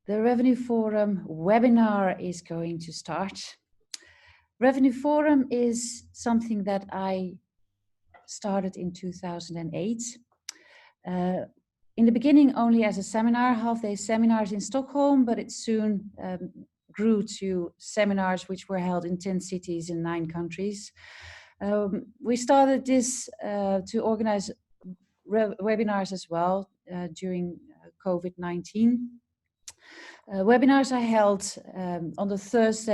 The Revenue Forum webinar is going to start. Revenue Forum is something that I started in 2008. In the beginning only as a seminar, half-day seminars in Stockholm, but it soon grew to seminars which were held in 10 cities in 9 countries. We started this to organize webinars as well during COVID-19. Webinars are held on the first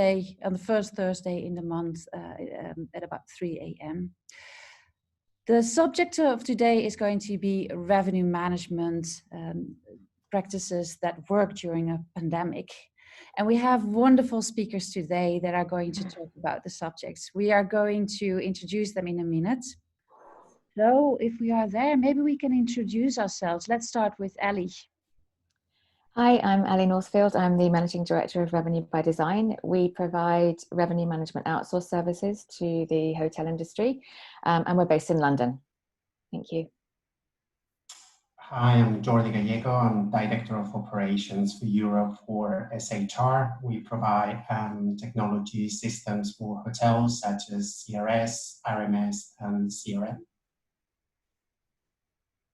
Thursday in the month at about 3 a.m. The subject of today is going to be revenue management practices that work during a pandemic. And we have wonderful speakers today that are going to talk about the subjects. We are going to introduce them in a minute. So if we are there, maybe we can introduce ourselves. Let's start with Ellie. Hi, I'm Ellie Northfield. I'm the Managing Director of Revenue by Design. We provide revenue management outsource services to the hotel industry, and we're based in London. Thank you. Hi, I'm Jordi Gallego. I'm Director of Operations for Europe for SHR. We provide technology systems for hotels such as CRS, RMS, and CRM.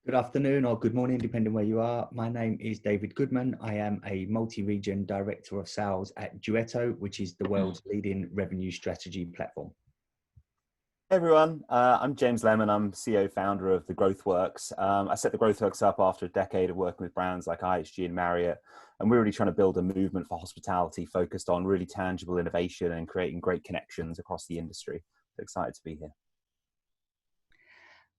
Good afternoon or good morning, depending where you are. My name is David Goodman. I am a multi-region director of sales at Duetto, which is the world's leading revenue strategy platform. Hey everyone, I'm James Lemon. I'm CEO founder of the GrowthWorks. I set the GrowthWorks up after a decade of working with brands like IHG and Marriott, and we're really trying to build a movement for hospitality focused on really tangible innovation and creating great connections across the industry. So excited to be here.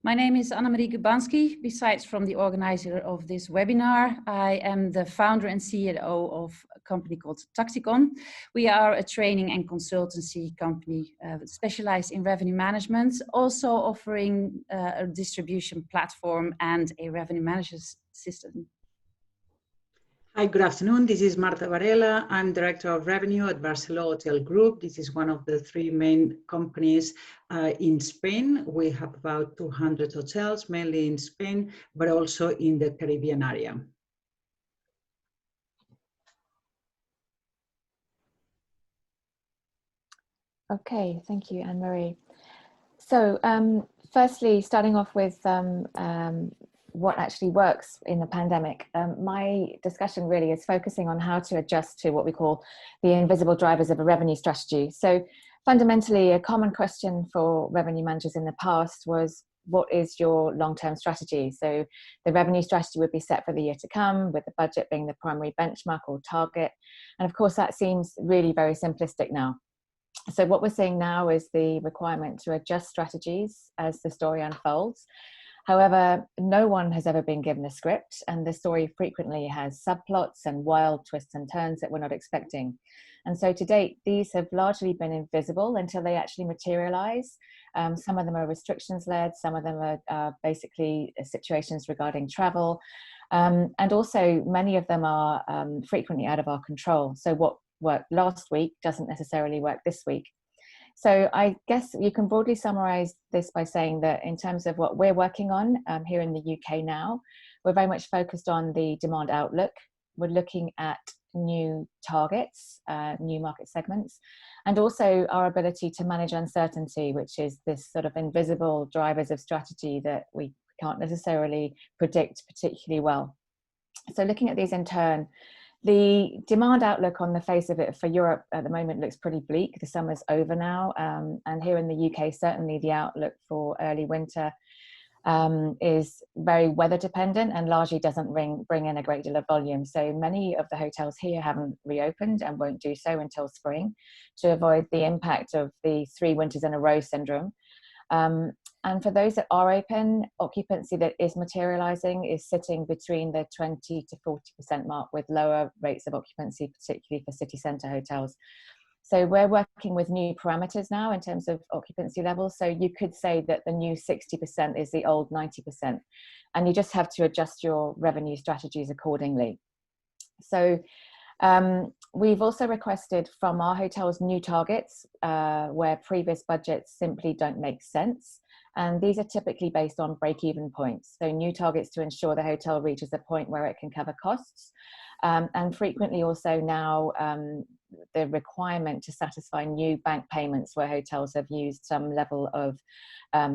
My name is Annemarie Gubanski. Besides from the organizer of this webinar, I am the founder and CEO of a company called Taktikon. We are a training and consultancy company specialized in revenue management, also offering a distribution platform and a revenue management system. Hi, good afternoon. This is Marta Varela. I'm Director of Revenue at Barceló Hotel Group. This is one of the 3 main companies in Spain. We have about 200 hotels, mainly in Spain, but also in the Caribbean area. Okay, thank you, Annemarie. So firstly, starting off with what actually works in the pandemic. My discussion really is focusing on how to adjust to what we call the invisible drivers of a revenue strategy. So fundamentally, a common question for revenue managers in the past was, what is your long-term strategy? So the revenue strategy would be set for the year to come, with the budget being the primary benchmark or target. And of course, that seems really very simplistic now. So what we're seeing now is the requirement to adjust strategies as the story unfolds. However, no one has ever been given a script, and the story frequently has subplots and wild twists and turns that we're not expecting. And so to date, these have largely been invisible until they actually materialize. Some of them are restrictions led, some of them are basically situations regarding travel. And also many of them are frequently out of our control. So what worked last week doesn't necessarily work this week. So I guess you can broadly summarize this by saying that in terms of what we're working on here in the UK now, we're very much focused on the demand outlook. We're looking at new targets, new market segments, and also our ability to manage uncertainty, which is this sort of invisible drivers of strategy that we can't necessarily predict particularly well. So looking at these in turn, the demand outlook on the face of it for Europe at the moment looks pretty bleak. The summer's over now, and here in the UK, certainly the outlook for early winter is very weather dependent and largely doesn't bring in a great deal of volume. So many of the hotels here haven't reopened and won't do so until spring to avoid the impact of the 3 winters in a row syndrome. And for those that are open, occupancy that is materializing is sitting between the 20 to 40% mark, with lower rates of occupancy, particularly for city centre hotels. So we're working with new parameters now in terms of occupancy levels. So you could say that the new 60% is the old 90%, and you just have to adjust your revenue strategies accordingly. So we've also requested from our hotels new targets where previous budgets simply don't make sense. And these are typically based on break-even points. So new targets to ensure the hotel reaches a point where it can cover costs. and frequently also now the requirement to satisfy new bank payments where hotels have used some level of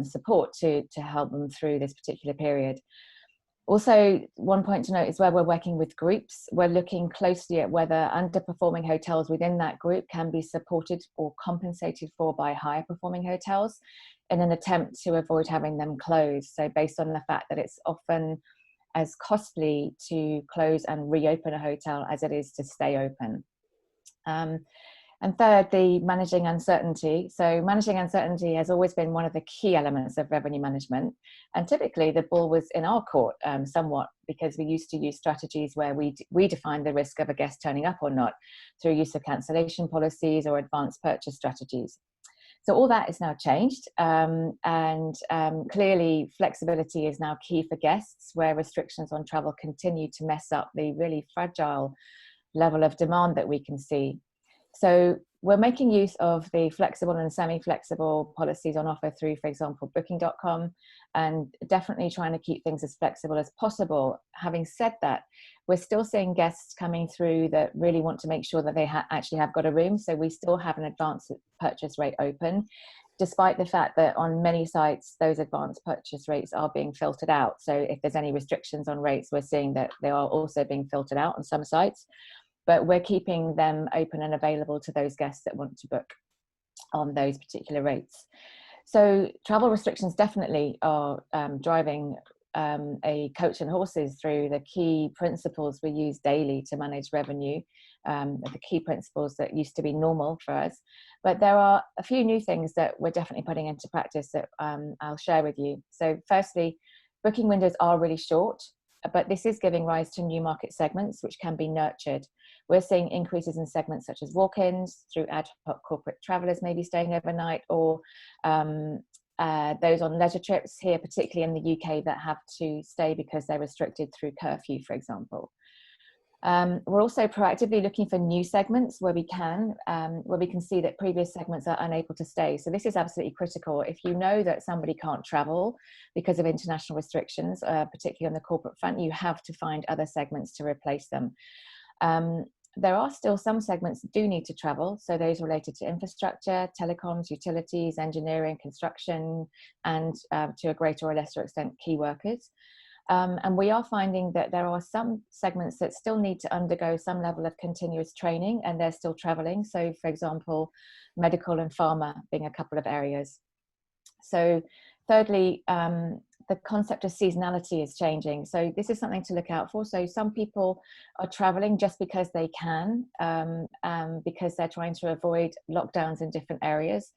support to help them through this particular period. Also, one point to note is where we're working with groups, we're looking closely at whether underperforming hotels within that group can be supported or compensated for by higher performing hotels in an attempt to avoid having them close. So based on the fact that it's often as costly to close and reopen a hotel as it is to stay open. And thirdly, managing uncertainty. So managing uncertainty has always been one of the key elements of revenue management. And typically the ball was in our court somewhat, because we used to use strategies where we defined the risk of a guest turning up or not through use of cancellation policies or advanced purchase strategies. So all that is now changed, and clearly flexibility is now key for guests, where restrictions on travel continue to mess up the really fragile level of demand that we can see. So we're making use of the flexible and semi-flexible policies on offer through, for example, booking.com, and definitely trying to keep things as flexible as possible. Having said that, we're still seeing guests coming through that really want to make sure that they actually have got a room. So we still have an advanced purchase rate open, despite the fact that on many sites, those advanced purchase rates are being filtered out. So if there's any restrictions on rates, we're seeing that they are also being filtered out on some sites. But we're keeping them open and available to those guests that want to book on those particular rates. So travel restrictions definitely are driving a coach and horses through the key principles we use daily to manage revenue, the key principles that used to be normal for us. But there are a few new things that we're definitely putting into practice that I'll share with you. So firstly, booking windows are really short, but this is giving rise to new market segments which can be nurtured. We're seeing increases in segments such as walk-ins through ad hoc corporate travelers maybe staying overnight, or those on leisure trips here, particularly in the UK, that have to stay because they're restricted through curfew, for example. We're also proactively looking for new segments where we can see that previous segments are unable to stay. So this is absolutely critical. If you know that somebody can't travel because of international restrictions, particularly on the corporate front, you have to find other segments to replace them. There are still some segments that do need to travel, so those related to infrastructure, telecoms, utilities, engineering, construction, and to a greater or lesser extent, key workers. And we are finding that there are some segments that still need to undergo some level of continuous training, and they're still traveling. So, for example, medical and pharma being a couple of areas. So thirdly, the concept of seasonality is changing. So this is something to look out for. So some people are traveling just because they can, because they're trying to avoid lockdowns in different areas.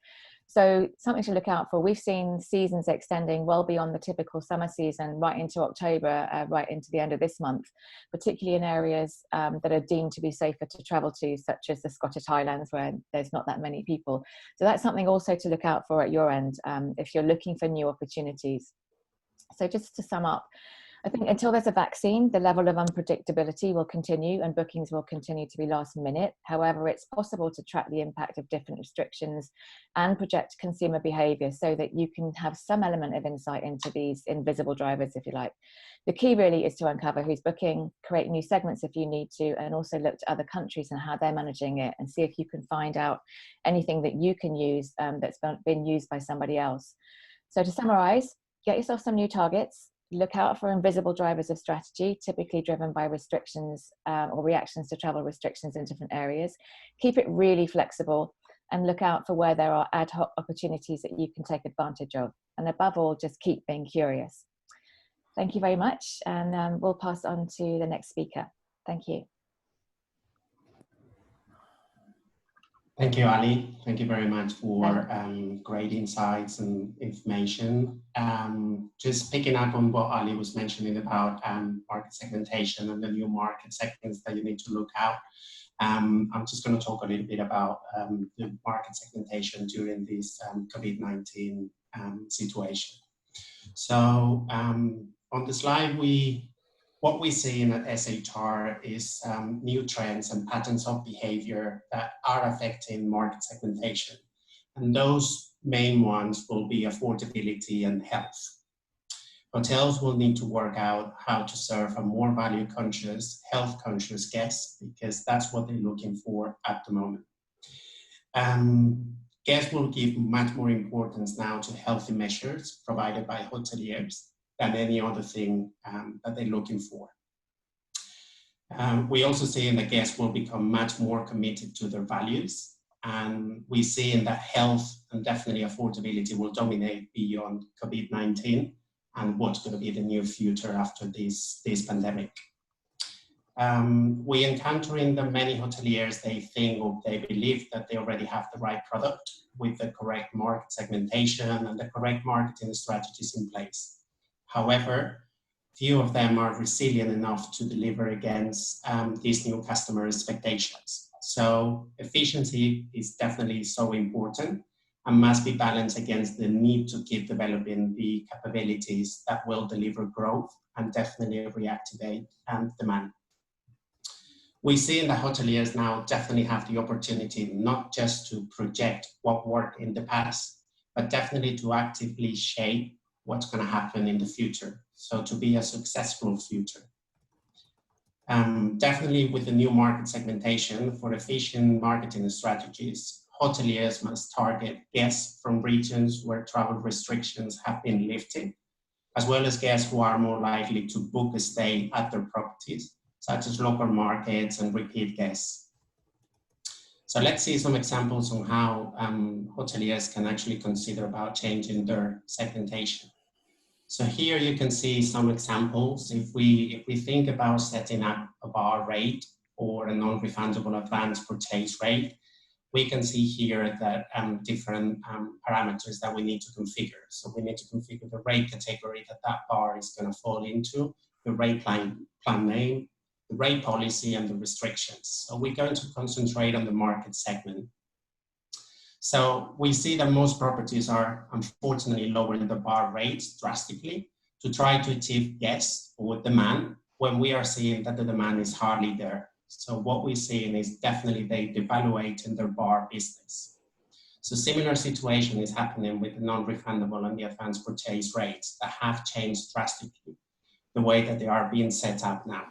So something to look out for. We've seen seasons extending well beyond the typical summer season, right into October, right into the end of this month, particularly in areas that are deemed to be safer to travel to, such as the Scottish Highlands, where there's not that many people. So that's something also to look out for at your end, if you're looking for new opportunities. So just to sum up, I think until there's a vaccine, the level of unpredictability will continue and bookings will continue to be last minute. However, it's possible to track the impact of different restrictions and project consumer behavior so that you can have some element of insight into these invisible drivers, if you like. The key really is to uncover who's booking, create new segments if you need to, and also look to other countries and how they're managing it, and see if you can find out anything that you can use that's been used by somebody else. So to summarize, get yourself some new targets. Look out for invisible drivers of strategy, typically driven by restrictions or reactions to travel restrictions in different areas. Keep it really flexible and look out for where there are ad hoc opportunities that you can take advantage of. And above all, just keep being curious. Thank you very much. And we'll pass on to the next speaker. Thank you. Thank you, Ali. Thank you very much for great insights and information. Just picking up on what Ali was mentioning about market segmentation and the new market segments that you need to look out. I'm just going to talk a little bit about the market segmentation during this COVID-19 situation. So on the slide, what we see in at SHR is new trends and patterns of behavior that are affecting market segmentation. And those main ones will be affordability and health. Hotels will need to work out how to serve a more value-conscious, health-conscious guest, because that's what they're looking for at the moment. Guests will give much more importance now to healthy measures provided by hoteliers than any other thing that they're looking for. We also see that guests will become much more committed to their values, and we see that health and definitely affordability will dominate beyond COVID-19 and what's going to be the near future after this pandemic. We encountering that many hoteliers, they think or they believe that they already have the right product with the correct market segmentation and the correct marketing strategies in place. However, few of them are resilient enough to deliver against these new customer expectations. So efficiency is definitely so important and must be balanced against the need to keep developing the capabilities that will deliver growth and definitely reactivate demand. We see that hoteliers now definitely have the opportunity not just to project what worked in the past, but definitely to actively shape what's going to happen in the future. So to be a successful future. Definitely with the new market segmentation for efficient marketing strategies, hoteliers must target guests from regions where travel restrictions have been lifted, as well as guests who are more likely to book a stay at their properties, such as local markets and repeat guests. So let's see some examples on how hoteliers can actually consider about changing their segmentation. So here you can see some examples. If we think about setting up a bar rate or a non-refundable advance purchase rate, we can see here that different parameters that we need to configure. So we need to configure the rate category that that bar is going to fall into, the rate plan name, the rate policy, and the restrictions. So we're going to concentrate on the market segment. So we see that most properties are unfortunately lowering the bar rates drastically to try to achieve guests or demand when we are seeing that the demand is hardly there. So what we're seeing is definitely they devaluating their bar business. So similar situation is happening with the non-refundable and the advanced purchase rates that have changed drastically the way that they are being set up now.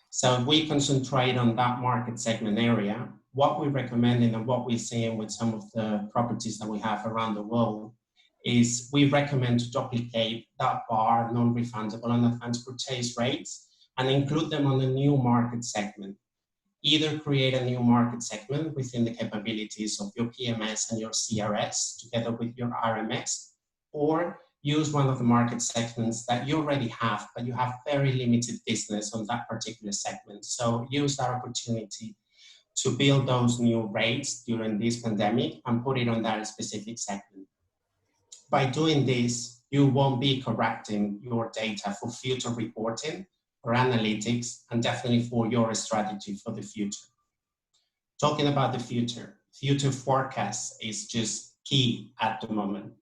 So if we concentrate on that market segment area, what we're recommending and what we're seeing with some of the properties that we have around the world is we recommend to duplicate that bar, non-refundable and advanced purchase rates and include them on a new market segment. Either create a new market segment within the capabilities of your PMS and your CRS together with your RMS, or use one of the market segments that you already have, but you have very limited business on that particular segment. So use that opportunity to build those new rates during this pandemic and put it on that specific segment. By doing this, you won't be correcting your data for future reporting or analytics, and definitely for your strategy for the future. Talking about the future forecast is just key at the moment.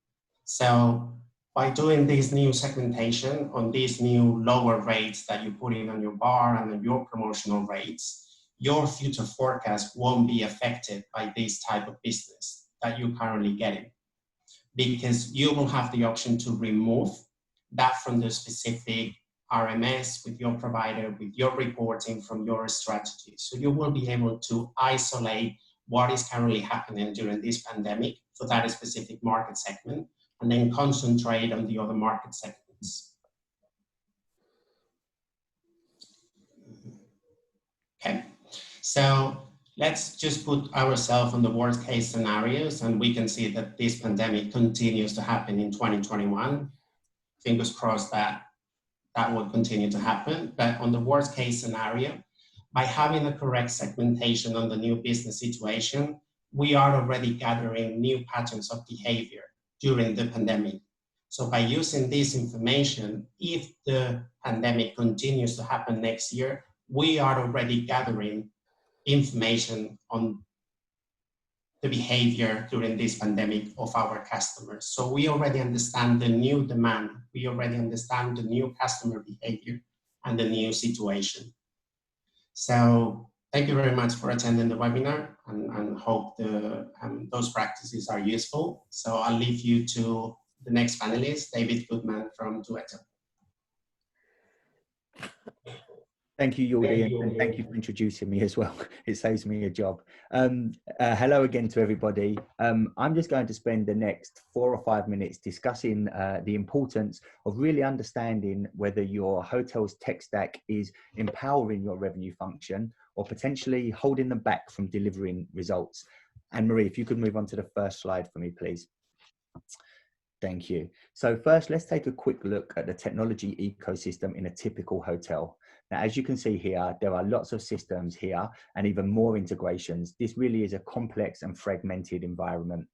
So by doing this new segmentation on these new lower rates that you put in on your bar and on your promotional rates, your future forecast won't be affected by this type of business that you're currently getting, because you will have the option to remove that from the specific RMS with your provider, with your reporting from your strategy. So you will be able to isolate what is currently happening during this pandemic for that specific market segment, and then concentrate on the other market segments. Okay, so let's just put ourselves on the worst case scenarios, and we can see that this pandemic continues to happen in 2021. Fingers crossed that that will continue to happen. But on the worst case scenario, by having the correct segmentation on the new business situation, we are already gathering new patterns of behavior during the pandemic. So by using this information, if the pandemic continues to happen next year, we are already gathering information on the behavior during this pandemic of our customers. So we already understand the new demand, we already understand the new customer behavior and the new situation. So thank you very much for attending the webinar, and hope those practices are useful. So I'll leave you to the next panelist, David Goodman from Duetto. Thank you, Jordi, and thank you for introducing me as well. It saves me a job. Hello again to everybody. I'm just going to spend the next 4 or 5 minutes discussing the importance of really understanding whether your hotel's tech stack is empowering your revenue function or potentially holding them back from delivering results. Annemarie, if you could move on to the first slide for me, please. Thank you. So first, let's take a quick look at the technology ecosystem in a typical hotel. Now, as you can see here, there are lots of systems here and even more integrations. This really is a complex and fragmented environment.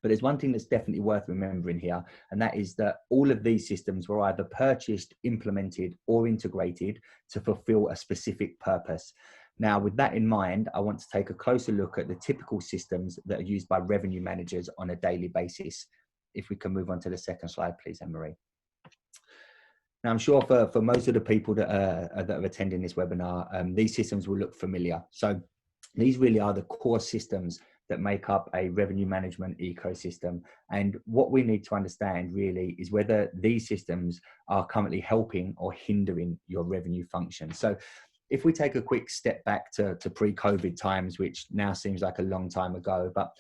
But there's one thing that's definitely worth remembering here, and that is that all of these systems were either purchased, implemented, or integrated to fulfill a specific purpose. Now, with that in mind, I want to take a closer look at the typical systems that are used by revenue managers on a daily basis. If we can move on to the second slide, please, Annemarie. Now, I'm sure for most of the people that are attending this webinar, these systems will look familiar. So these really are the core systems that make up a revenue management ecosystem. And what we need to understand really is whether these systems are currently helping or hindering your revenue function. So if we take a quick step back to pre-COVID times, which now seems like a long time ago, but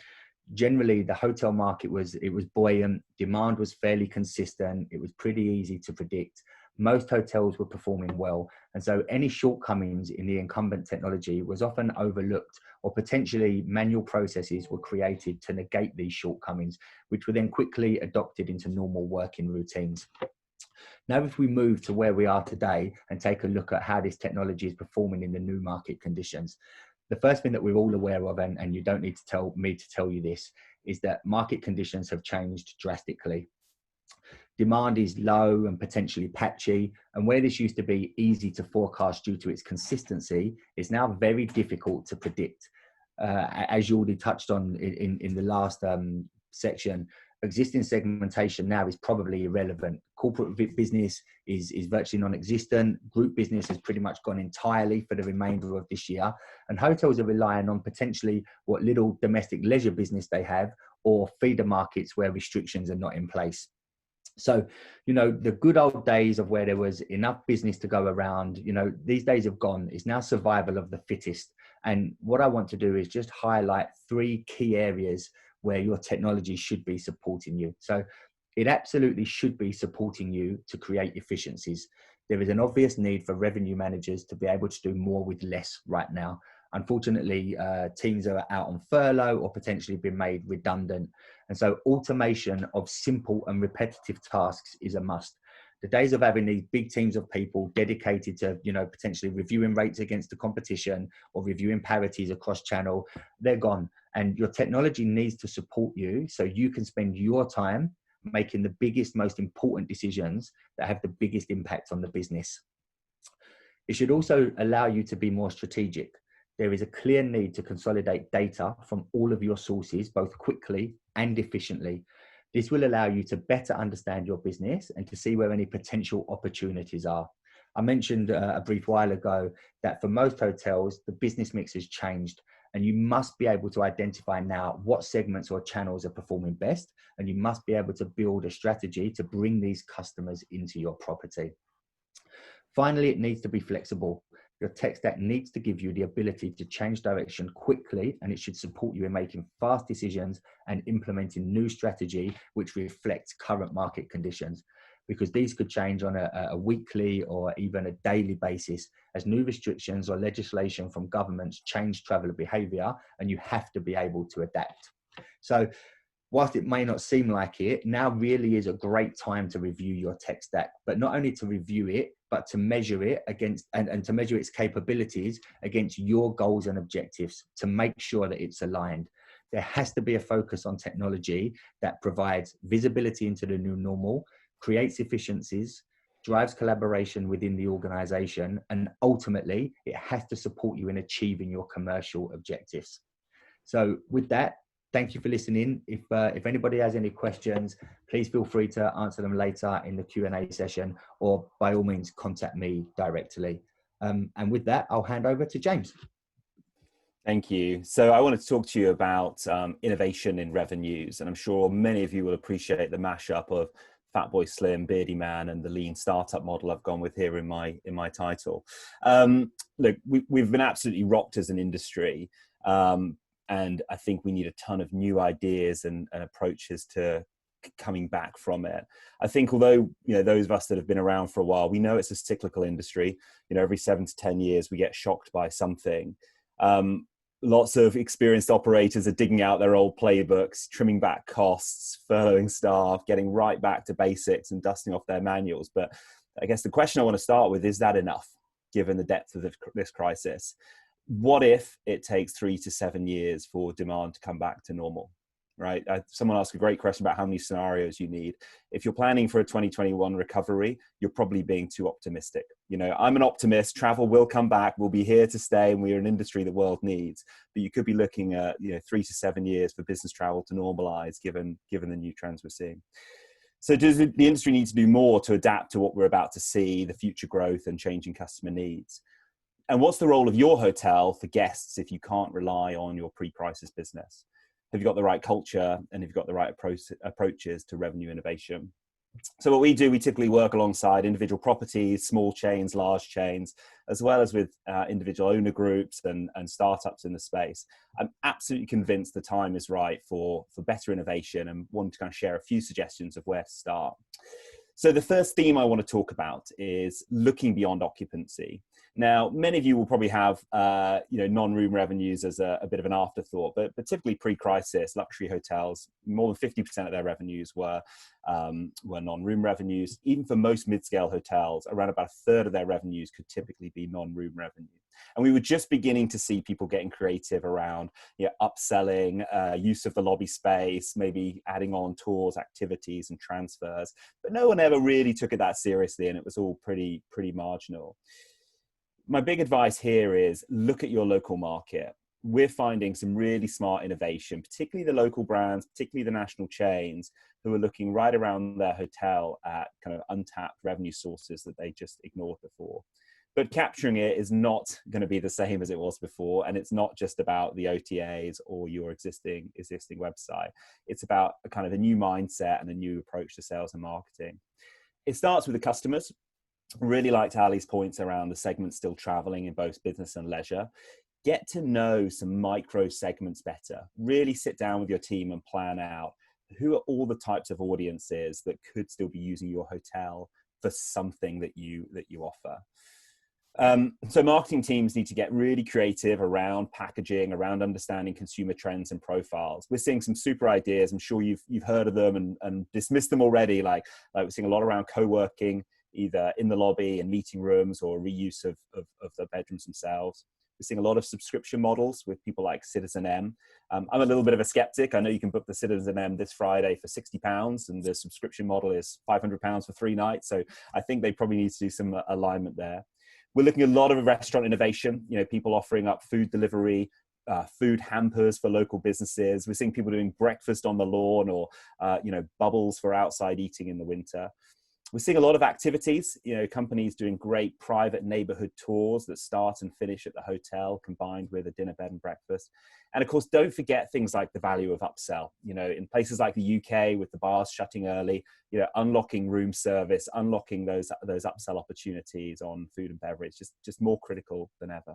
generally the hotel market was buoyant, demand was fairly consistent, it was pretty easy to predict. Most hotels were performing well, and so any shortcomings in the incumbent technology was often overlooked, or potentially manual processes were created to negate these shortcomings, which were then quickly adopted into normal working routines. Now, if we move to where we are today and take a look at how this technology is performing in the new market conditions, the first thing that we're all aware of, and you don't need to tell me to tell you this, is that market conditions have changed drastically. Demand is low and potentially patchy, and where this used to be easy to forecast due to its consistency, is now very difficult to predict. As you already touched on in the last section, existing segmentation now is probably irrelevant. Corporate business is virtually non-existent. Group business has pretty much gone entirely for the remainder of this year. And hotels are relying on potentially what little domestic leisure business they have, or feeder markets where restrictions are not in place. So, you know, the good old days of where there was enough business to go around, you know, these days have gone. It's now survival of the fittest. And what I want to do is just highlight 3 key areas where your technology should be supporting you. So it absolutely should be supporting you to create efficiencies. There is an obvious need for revenue managers to be able to do more with less right now. Unfortunately, teams are out on furlough or potentially been made redundant. And so automation of simple and repetitive tasks is a must. The days of having these big teams of people dedicated to, you know, potentially reviewing rates against the competition or reviewing parities across channel, they're gone. And your technology needs to support you so you can spend your time making the biggest, most important decisions that have the biggest impact on the business. It should also allow you to be more strategic. There is a clear need to consolidate data from all of your sources, both quickly and efficiently. This will allow you to better understand your business and to see where any potential opportunities are. I mentioned a brief while ago that for most hotels, the business mix has changed, and you must be able to identify now what segments or channels are performing best, and you must be able to build a strategy to bring these customers into your property. Finally, it needs to be flexible. Your tech stack needs to give you the ability to change direction quickly, and it should support you in making fast decisions and implementing new strategy which reflects current market conditions, because these could change on a weekly or even a daily basis as new restrictions or legislation from governments change traveller behaviour, and you have to be able to adapt. So whilst it may not seem like it, now really is a great time to review your tech stack, but not only to review it, but to measure it against and to measure its capabilities against your goals and objectives to make sure that it's aligned. There has to be a focus on technology that provides visibility into the new normal, creates efficiencies, drives collaboration within the organization, and ultimately it has to support you in achieving your commercial objectives. So with that, thank you for listening. If anybody has any questions, please feel free to answer them later in the Q&A session, or by all means contact me directly. And with that, I'll hand over to James. Thank you. So I wanted to talk to you about innovation in revenues, and I'm sure many of you will appreciate the mashup of Fat Boy Slim, Beardy Man, and the lean startup model I've gone with here in my title. Look, we've been absolutely rocked as an industry, and I think we need a ton of new ideas and approaches to coming back from it. I think although, those of us that have been around for a while, we know it's a cyclical industry. Every 7 to 10 years we get shocked by something. Lots of experienced operators are digging out their old playbooks, trimming back costs, furloughing staff, getting right back to basics and dusting off their manuals. But I guess the question I want to start with, is that enough given the depth of this crisis? What if it takes 3 to 7 years for demand to come back to normal? Right? Someone asked a great question about how many scenarios you need. If you're planning for a 2021 recovery, you're probably being too optimistic. I'm an optimist. Travel will come back. We'll be here to stay, and we're an industry the world needs. But you could be looking at 3 to 7 years for business travel to normalize, given the new trends we're seeing. So does the industry need to do more to adapt to what we're about to see, the future growth and changing customer needs? And what's the role of your hotel for guests if you can't rely on your pre-crisis business? Have you got the right culture, and have you got the right approaches to revenue innovation? So what we do, we typically work alongside individual properties, small chains, large chains, as well as with individual owner groups and startups in the space. I'm absolutely convinced the time is right for better innovation, and want to kind of share a few suggestions of where to start. So the first theme I want to talk about is looking beyond occupancy. Now, many of you will probably have non-room revenues as a bit of an afterthought, but typically pre-crisis, luxury hotels, more than 50% of their revenues were non-room revenues. Even for most mid-scale hotels, around about a third of their revenues could typically be non-room revenue. And we were just beginning to see people getting creative around upselling, use of the lobby space, maybe adding on tours, activities, and transfers. But no one ever really took it that seriously, and it was all pretty marginal. My big advice here is look at your local market. We're finding some really smart innovation, particularly the local brands, particularly the national chains, who are looking right around their hotel at kind of untapped revenue sources that they just ignored before. But capturing it is not going to be the same as it was before. And it's not just about the OTAs or your existing website. It's about a kind of a new mindset and a new approach to sales and marketing. It starts with the customers. Really liked Ali's points around the segments still traveling in both business and leisure. Get to know some micro segments better. Really sit down with your team and plan out who are all the types of audiences that could still be using your hotel for something that you offer. So marketing teams need to get really creative around packaging, around understanding consumer trends and profiles. We're seeing some super ideas. I'm sure you've heard of them and dismissed them already. Like we're seeing a lot around co-working, either in the lobby and meeting rooms or reuse of the bedrooms themselves. We're seeing a lot of subscription models with people like Citizen M. I'm a little bit of a skeptic. I know you can book the Citizen M this Friday for £60, and the subscription model is £500 for 3 nights. So I think they probably need to do some alignment there. We're looking at a lot of restaurant innovation, people offering up food delivery, food hampers for local businesses. We're seeing people doing breakfast on the lawn or, bubbles for outside eating in the winter. We're seeing a lot of activities, companies doing great private neighborhood tours that start and finish at the hotel, combined with a dinner, bed and breakfast. And of course, don't forget things like the value of upsell. In places like the UK with the bars shutting early, unlocking room service, unlocking those upsell opportunities on food and beverage, just more critical than ever.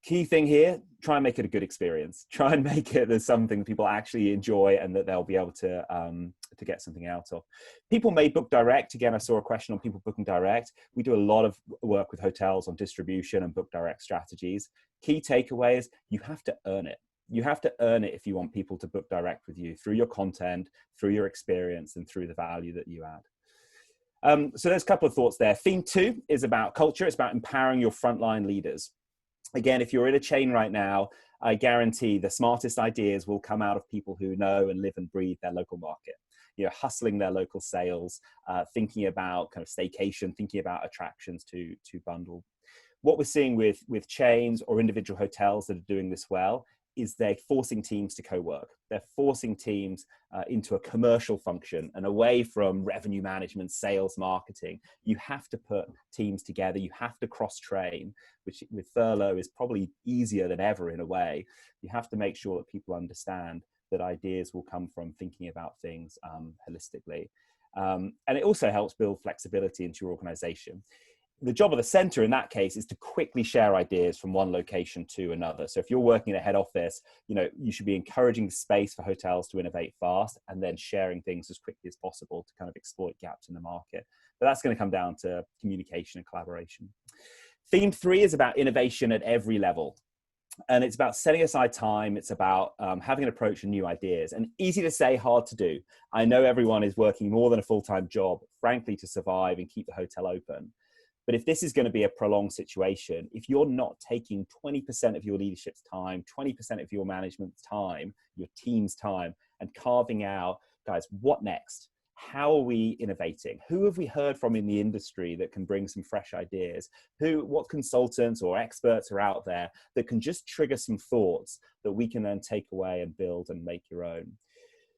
Key thing here, try and make it a good experience. Try and make it as something people actually enjoy and that they'll be able to get something out of. People may book direct. Again, I saw a question on people booking direct. We do a lot of work with hotels on distribution and book direct strategies. Key takeaway is you have to earn it. You have to earn it if you want people to book direct with you through your content, through your experience, and through the value that you add. So there's a couple of thoughts there. Theme 2 is about culture. It's about empowering your frontline leaders. Again, if you're in a chain right now, I guarantee the smartest ideas will come out of people who know and live and breathe their local market. Hustling their local sales, thinking about kind of staycation, thinking about attractions to bundle. What we're seeing with chains or individual hotels that are doing this well is they're forcing teams to co-work. They're forcing teams into a commercial function and away from revenue management, sales, marketing. You have to put teams together. You have to cross-train, which with furlough is probably easier than ever in a way. You have to make sure that people understand that ideas will come from thinking about things holistically. And it also helps build flexibility into your organization. The job of the center in that case is to quickly share ideas from one location to another. So if you're working in a head office, you should be encouraging space for hotels to innovate fast and then sharing things as quickly as possible to kind of exploit gaps in the market. But that's going to come down to communication and collaboration. Theme 3 is about innovation at every level. And it's about setting aside time. It's about having an approach and new ideas. And easy to say, hard to do. I know everyone is working more than a full-time job, frankly, to survive and keep the hotel open. But if this is going to be a prolonged situation, if you're not taking 20% of your leadership's time, 20% of your management's time, your team's time, and carving out, guys, what next? How are we innovating? Who have we heard from in the industry that can bring some fresh ideas? What consultants or experts are out there that can just trigger some thoughts that we can then take away and build and make your own?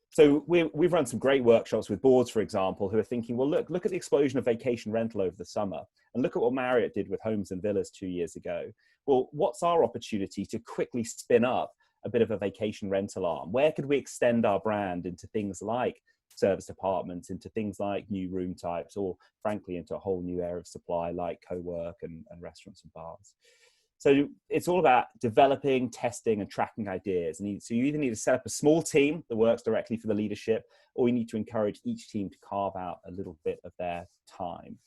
So we've run some great workshops with boards, for example, who are thinking, well, look at the explosion of vacation rental over the summer, and look at what Marriott did with homes and villas 2 years ago. Well, what's our opportunity to quickly spin up a bit of a vacation rental arm? Where could we extend our brand into things like service apartments, into things like new room types, or frankly, into a whole new area of supply like co-work and restaurants and bars? So it's all about developing, testing, and tracking ideas. So you either need to set up a small team that works directly for the leadership, or you need to encourage each team to carve out a little bit of their time.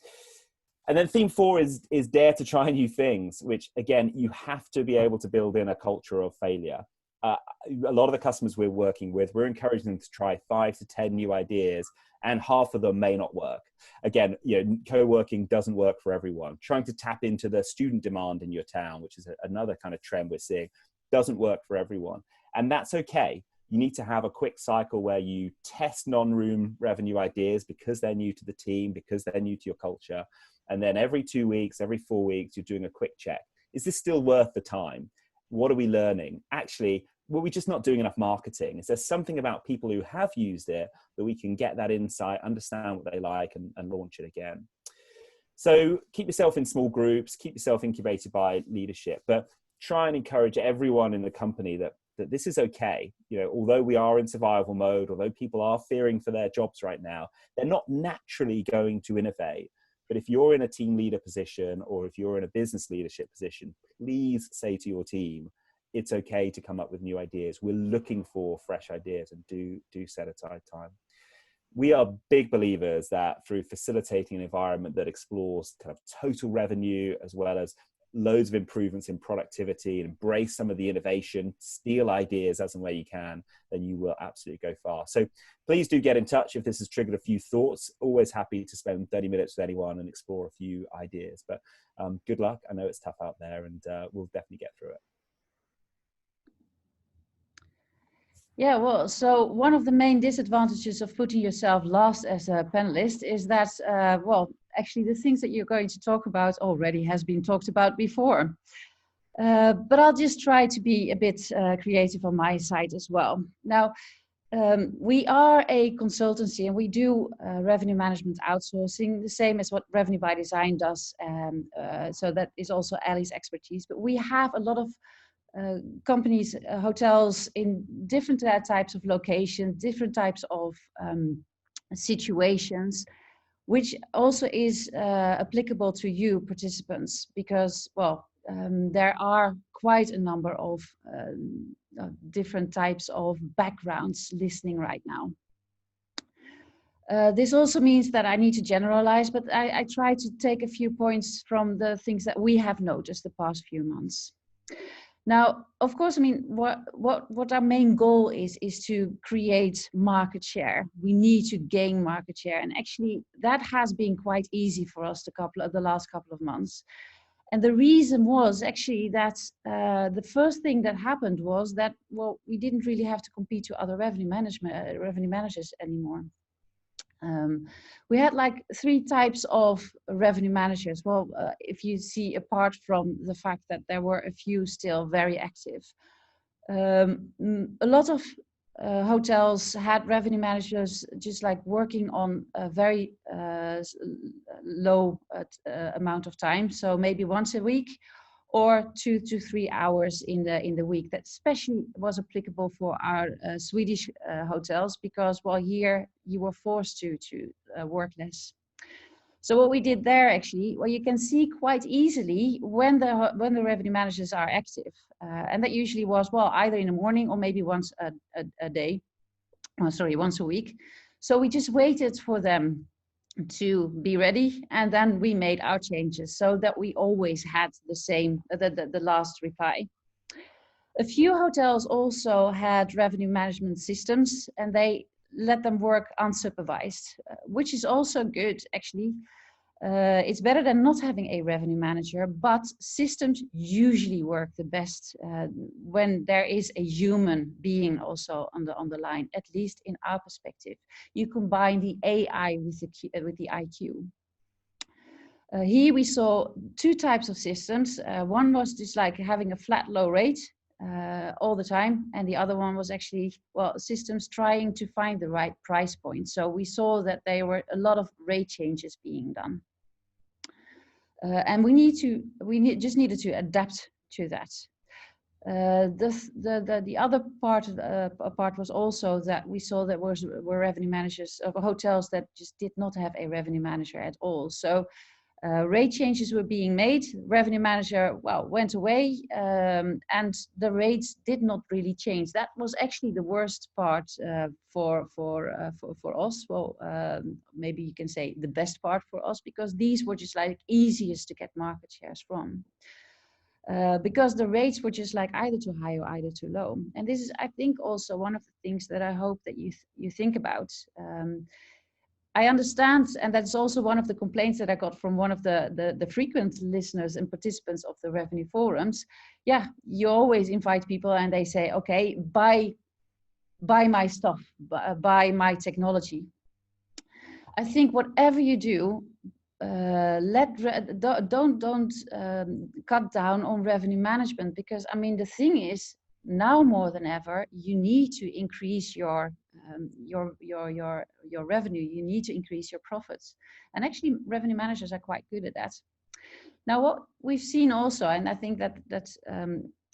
And then theme 4 is dare to try new things, which again, you have to be able to build in a culture of failure. A lot of the customers we're working with, we're encouraging them to try 5 to 10 new ideas, and half of them may not work. Again, co-working doesn't work for everyone. Trying to tap into the student demand in your town, which is another kind of trend we're seeing, doesn't work for everyone. And that's okay. You need to have a quick cycle where you test non-room revenue ideas because they're new to the team, because they're new to your culture. And then every 2 weeks, every 4 weeks, you're doing a quick check. Is this still worth the time? What are we learning? Actually, were we just not doing enough marketing? Is there something about people who have used it that we can get that insight, understand what they like, and launch it again? So keep yourself in small groups, keep yourself incubated by leadership, but try and encourage everyone in the company that this is okay. Although we are in survival mode, although people are fearing for their jobs right now, they're not naturally going to innovate. But if you're in a team leader position, or if you're in a business leadership position, please say to your team, it's okay to come up with new ideas. We're looking for fresh ideas, and do set aside time. We are big believers that through facilitating an environment that explores kind of total revenue, as well as loads of improvements in productivity, and embrace some of the innovation, steal ideas as and where you can, then you will absolutely go far. So please do get in touch if this has triggered a few thoughts. Always happy to spend 30 minutes with anyone and explore a few ideas. But good luck. I know it's tough out there, and we'll definitely get through it. Yeah, well, so one of the main disadvantages of putting yourself last as a panelist is that, actually the things that you're going to talk about already has been talked about before. But I'll just try to be a bit creative on my side as well. Now, we are a consultancy, and we do revenue management outsourcing, the same as what Revenue by Design does. So that is also Ali's expertise. But we have a lot of companies, hotels in different types of locations, different types of situations, which also is applicable to you participants, because, there are quite a number of different types of backgrounds listening right now. This also means that I need to generalize, but I try to take a few points from the things that we have noticed the past few months. Now, of course, what our main goal is to create market share. We need to gain market share, and actually that has been quite easy for us the last couple of months. And the reason was actually that the first thing that happened was that, we didn't really have to compete to other revenue managers anymore. We had like 3 types of revenue managers. If you see, apart from the fact that there were a few still very active, A lot of hotels had revenue managers just like working on a very low amount of time, so maybe once a week or 2 to 3 hours in the week. That especially was applicable for our Swedish hotels, because while here you were forced to work less. So what we did there, actually, well, you can see quite easily when the revenue managers are active, and that usually was, well, either in the morning or maybe once a day, once a week. So we just waited for them to be ready, and then we made our changes so that we always had the same, the last reply. A few hotels also had revenue management systems, and they let them work unsupervised, which is also good, actually. It's better than not having a revenue manager, but systems usually work the best when there is a human being also on the line, at least in our perspective. You combine the AI with the IQ. Here we saw two types of systems. One was just like having a flat low rate all the time, and the other one was actually, well, systems trying to find the right price point. So we saw that there were a lot of rate changes being done. And we just needed to adapt to that. The other part was also that we saw that were revenue managers of hotels that just did not have a revenue manager at all. So rate changes were being made. Revenue manager, well, went away, and the rates did not really change. That was actually the worst part for us. Well, maybe you can say the best part for us, because these were just like easiest to get market shares from. Because the rates were just like either too high or either too low. And this is, I think, also one of the things that I hope that you think about. I understand, and that's also one of the complaints that I got from one of the frequent listeners and participants of the revenue forums. Yeah, you always invite people and they say, okay, buy my stuff, buy my technology. I think whatever you do, don't cut down on revenue management, because I mean the thing is, now more than ever, you need to increase your revenue. You need to increase your profits, and actually, revenue managers are quite good at that. Now, what we've seen also, and I think that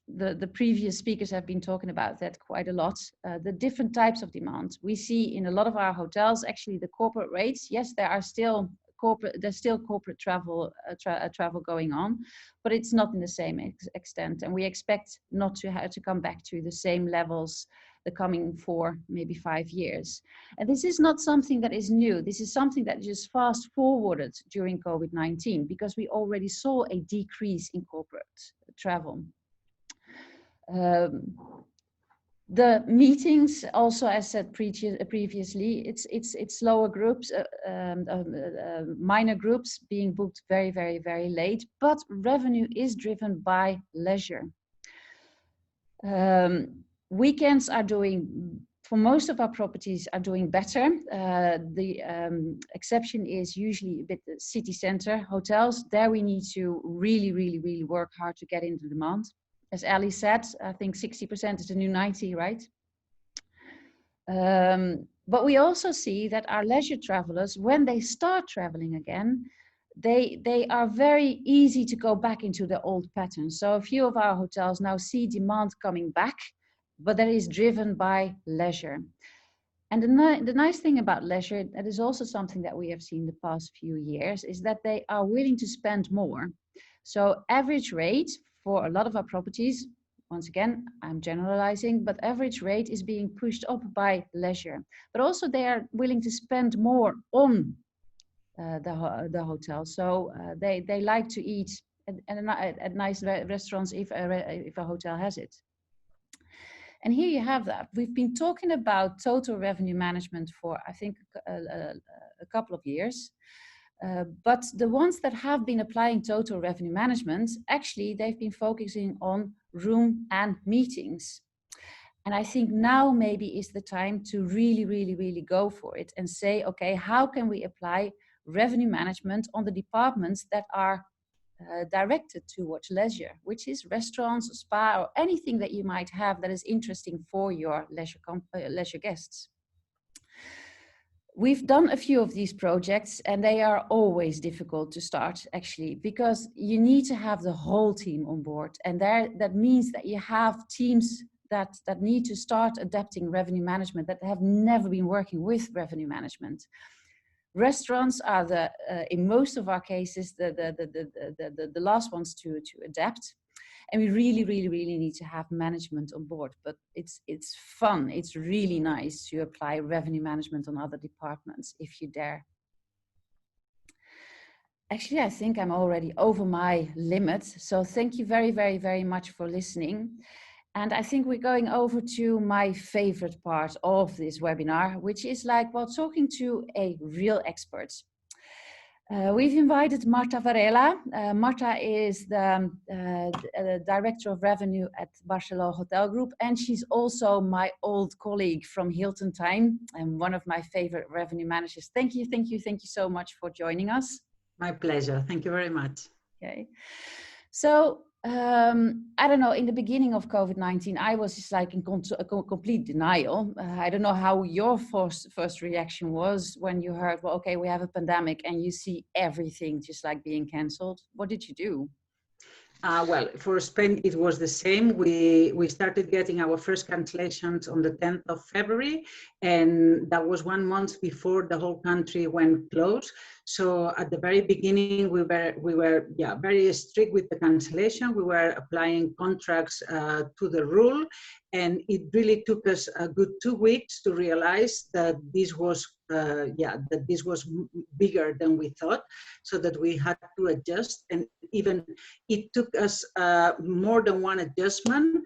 the previous speakers have been talking about that quite a lot. The different types of demands we see in a lot of our hotels. Actually, the corporate rates, yes, there's still corporate travel going on, but it's not in the same extent, and we expect not to have to come back to the same levels the coming 4, maybe 5 years. And this is not something that is new. This is something that just fast forwarded during COVID-19, because we already saw a decrease in corporate travel. The meetings also, as said previously, it's lower groups, minor groups being booked very, very, very late, but revenue is driven by leisure. Weekends are doing, for most of our properties, are doing better. The exception is usually a bit the city center hotels. There we need to really, really, really work hard to get into demand. As Ali said, I think 60% is the new 90, right? But we also see that our leisure travelers, when they start traveling again, they are very easy to go back into the old patterns. So a few of our hotels now see demand coming back, but that is driven by leisure. And the nice thing about leisure, that is also something that we have seen the past few years, is that they are willing to spend more. So average rate for a lot of our properties, once again, I'm generalizing, but average rate is being pushed up by leisure. But also they are willing to spend more on the hotel. So they like to eat at nice restaurants if a hotel has it. And here you have that. We've been talking about total revenue management for, I think, a couple of years. But the ones that have been applying total revenue management, actually, they've been focusing on room and meetings. And I think now maybe is the time to really, really, really go for it and say, okay, how can we apply revenue management on the departments that are directed towards leisure, which is restaurants, or spa, or anything that you might have that is interesting for your leisure guests. We've done a few of these projects, and they are always difficult to start, actually, because you need to have the whole team on board. And that means that you have teams that need to start adapting revenue management, that have never been working with revenue management. Restaurants are in most of our cases, the last ones to adapt. And we really, really, really need to have management on board. But it's fun. It's really nice to apply revenue management on other departments if you dare. Actually, I think I'm already over my limit. So thank you very, very, very much for listening. And I think we're going over to my favorite part of this webinar, which is like, well, talking to a real expert. We've invited Marta Varela. Marta is the Director of Revenue at Barceló Hotel Group, and she's also my old colleague from Hilton Time and one of my favorite revenue managers. Thank you, thank you, thank you so much for joining us. My pleasure. Thank you very much. Okay. So, I don't know, in the beginning of COVID-19, I was just like in complete denial. I don't know how your first reaction was when you heard, well, okay, we have a pandemic and you see everything just like being canceled. What did you do? Well, for Spain, it was the same. We started getting our first cancellations on the 10th of February, and that was 1 month before the whole country went closed. So at the very beginning, we were very strict with the cancellation. We were applying contracts to the rule, and it really took us a good 2 weeks to realize that this was bigger than we thought, so that we had to adjust. And even it took us more than one adjustment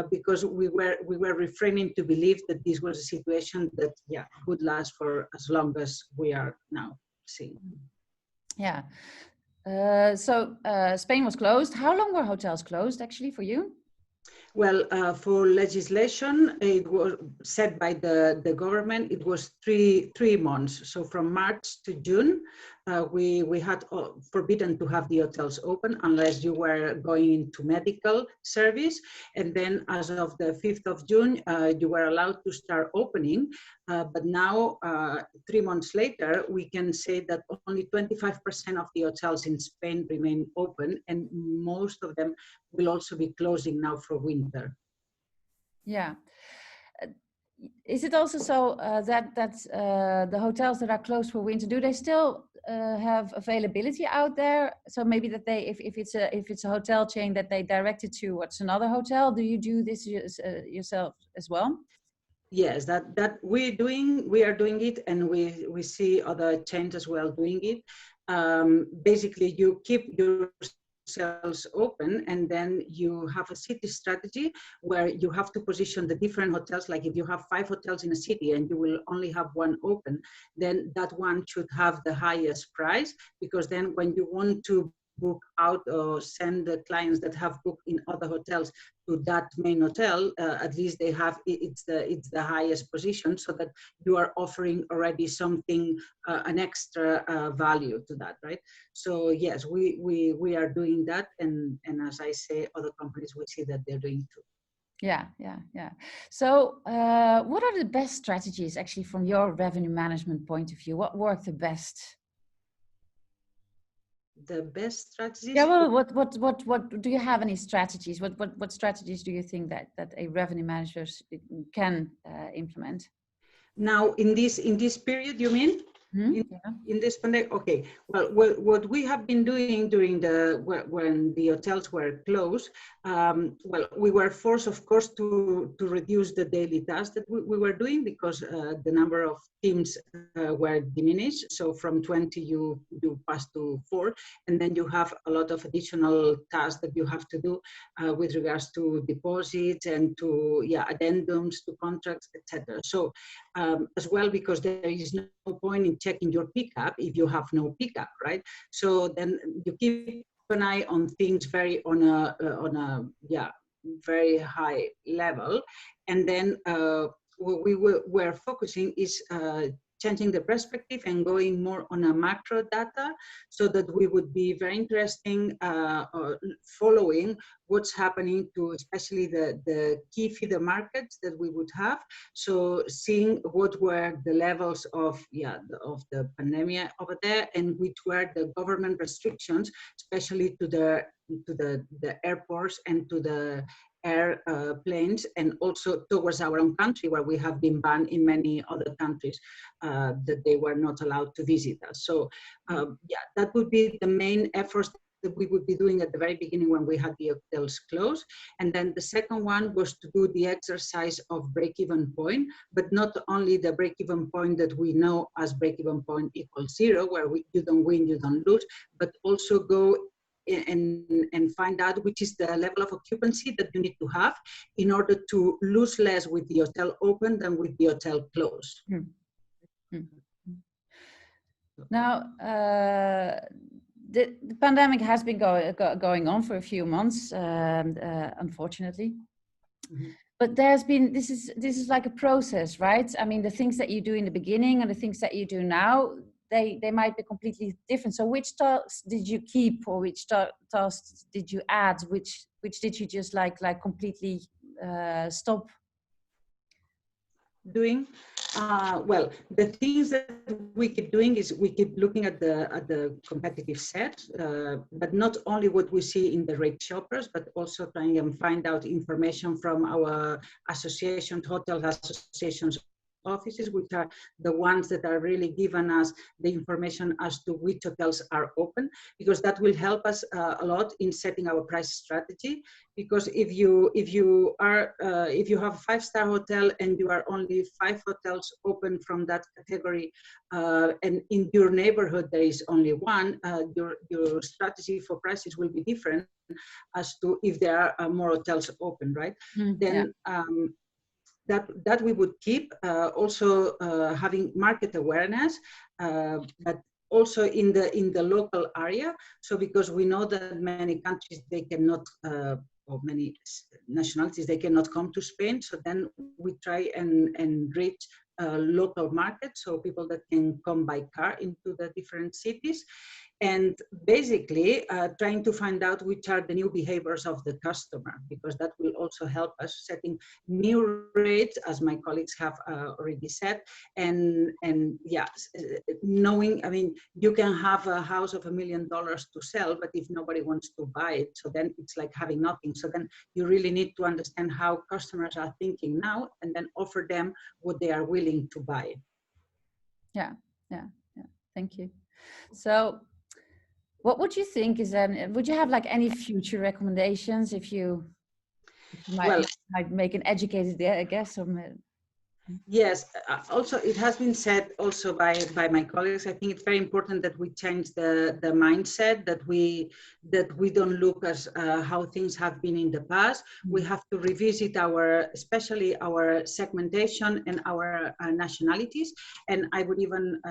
because we were refraining to believe that this was a situation that would last for as long as we are now seeing. Yeah. So Spain was closed. How long were hotels closed actually for you? Well, for legislation, it was set by the government. It was three months. So from March to June, we had forbidden to have the hotels open unless you were going into medical service. And then as of the 5th of June, you were allowed to start opening. But now, 3 months later, we can say that only 25% of the hotels in Spain remain open, and most of them will also be closing now for winter. Yeah. Is it also so that the hotels that are closed for winter, do they still have availability out there? So maybe that they, if it's a hotel chain that they direct it to what's another hotel, do you do this yourself as well? Yes, that we are doing it, and we see other chains as well doing it. Basically, you keep your hotels open, and then you have a city strategy where you have to position the different hotels. Like if you have 5 hotels in a city and you will only have 1 open, then that one should have the highest price, because then when you want to book out or send the clients that have booked in other hotels to that main hotel, at least they have it's the highest position, so that you are offering already something, an extra value to that, right? So yes, we are doing that, and as I say, other companies we see that they're doing too. Yeah. So what are the best strategies actually from your revenue management point of view? What worked the best? The best strategies? Yeah, well, what do you have any strategies? What strategies do you think that a revenue manager can implement? Now, in this period, you mean? In this pandemic? Okay. Well, what we have been doing during when the hotels were closed, well, we were forced, of course, to reduce the daily tasks that we were doing, because the number of teams were diminished. So from 20, you pass to 4, and then you have a lot of additional tasks that you have to do with regards to deposits and to addendums to contracts, etc. So as well, because there is no point in checking your pickup if you have no pickup, right? So then you keep an eye on things on a very high level, and then what we were focusing is changing the perspective and going more on a macro data, so that we would be very interesting following what's happening to especially the key feeder markets that we would have. So seeing what were the levels of the pandemic over there, and which were the government restrictions, especially to the airports and to the airplanes, and also towards our own country, where we have been banned in many other countries that they were not allowed to visit us. So that would be the main efforts that we would be doing at the very beginning when we had the hotels closed. And then the second one was to do the exercise of break-even point, but not only the break-even point that we know as break-even point equals 0, where you don't win, you don't lose, but also go and find out which is the level of occupancy that you need to have in order to lose less with the hotel open than with the hotel closed. Now, the pandemic has been going on for a few months, unfortunately. But there's been, this is like a process, right? I mean, the things that you do in the beginning and the things that you do now, they might be completely different. So which tasks did you keep, or which tasks did you add? Which did you just like completely stop doing? Well, the things that we keep doing is we keep looking at the competitive set, but not only what we see in the rate shoppers, but also trying and find out information from our associations, hotel associations offices, which are the ones that are really giving us the information as to which hotels are open, because that will help us a lot in setting our price strategy. Because if you have a 5-star hotel and you are only 5 hotels open from that category, and in your neighborhood there is only 1, your strategy for prices will be different as to if there are more hotels open, right? Then that we would keep, also having market awareness, but also in the local area. So because we know that many countries, they cannot, or many nationalities, they cannot come to Spain. So then we try and reach local markets, so people that can come by car into the different cities. And basically trying to find out which are the new behaviors of the customer, because that will also help us setting new rates, as my colleagues have already said. And knowing, I mean, you can have a house of $1 million to sell, but if nobody wants to buy it, so then it's like having nothing. So then you really need to understand how customers are thinking now, and then offer them what they are willing to buy. Yeah. Thank you. So what would you think is then, would you have like any future recommendations if you might make an educated guess? Yes, also it has been said also by my colleagues. I think it's very important that we change the mindset, that we don't look as how things have been in the past. We have to revisit especially our segmentation and our nationalities. And I would even